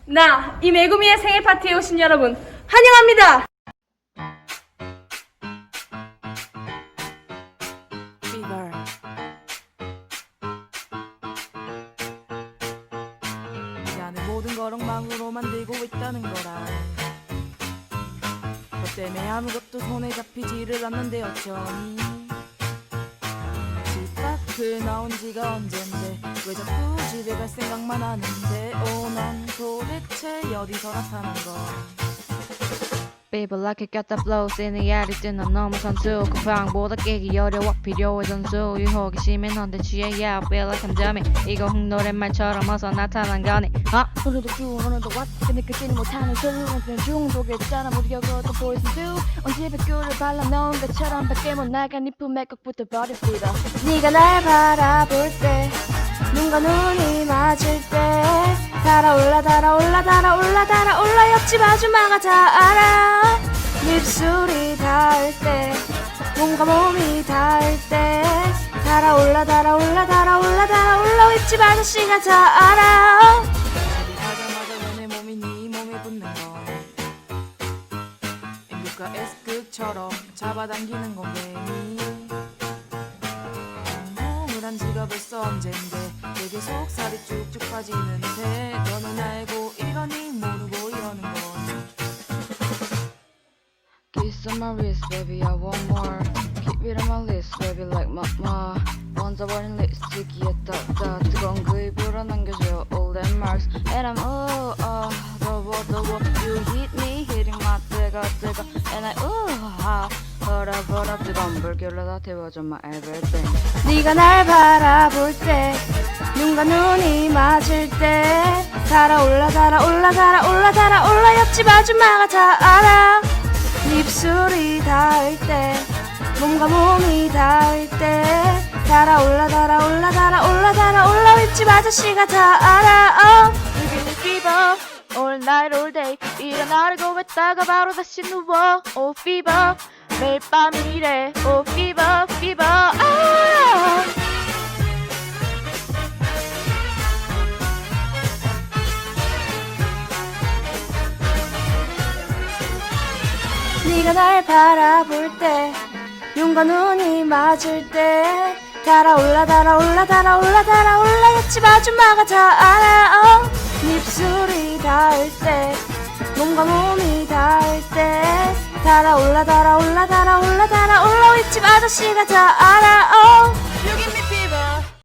이 메구미의 생일 파티에 오신 여러분 환영합니다. 이 안에 모든 걸 엉망으로 만들고 있다는 거라. 너 때문에 아무것도 손에 잡히지를 않는데 어쩌니. 집 밖을 나온 지가 언젠데 왜 자꾸 집에 갈 생각만 하는데. 넌 도대체 어디서 나타난 거. People like it got the flows in the attitude 난 너무 선수 쿠팡보다 깨기 어려워 필요해 전수 유혹이 심했는데 취해 yeah I feel like I'm jamming 이거 흑노랫말처럼 어서 나타난 거니 오늘도 쭉 오늘도 what 근데 그지는 못하는 술은 중독했잖아 무력으로 보이슨 두 언제 백규를 발라놓은 것처럼 밖에 못 나가 네 품에 꼭 붙어버렸어. 네가 날 바라볼 때 눈과 눈이 맞을 때 달아올라 달아올라 달아올라 달아올라 옆집 아줌마가 다 알아. 입술이 닿을 때 몸과 몸이 닿을 때 달아올라 달아올라 달아올라 달아올라 옆집 아저씨가 다 알아. 하자마자 내 몸이 네 몸에 붙는 거. N극과 S극처럼 잡아당기는 건 괜히. 몸을 한 지가 벌써 언젠데 되게 속살이 쭉쭉 빠지는데 너는 알고 이러니 모르고 이러는 건. Kiss on my wrist baby I want more Keep it on my list baby like mama 번져버린 립스틱이에 따따 뜨거운 그 입으로 남겨줘 all them marks And I'm 더워 You hit me hitting my 뜨거 And I hold up 뜨거운 불길로 다 태워줘 my everything 네가 날 바라볼 때 눈과 눈이 맞을 때 달아올라 달아올라 달아올라 달아올라 옆집 아줌마가 다 알아. 입술이 닿을 때 몸과 몸이 닿을 때 달아올라 달아올라 달아올라 달아올라 옆집 아저씨가 다 알아. You give me fever all night all day 일어나려고 했다가 바로 다시 누워 Oh fever 매일 밤 이래 Oh fever fever 네가 날 바라볼 때 눈과 눈이 맞을 때 달아올라 달아올라 달아올라 달아올라 옆집 아줌마가 다 알아. 입술이 닿을 때 몸과 몸이 닿을 때 달아올라 달아올라 달아올라 달아올라 옆집 아저씨가 다 알아.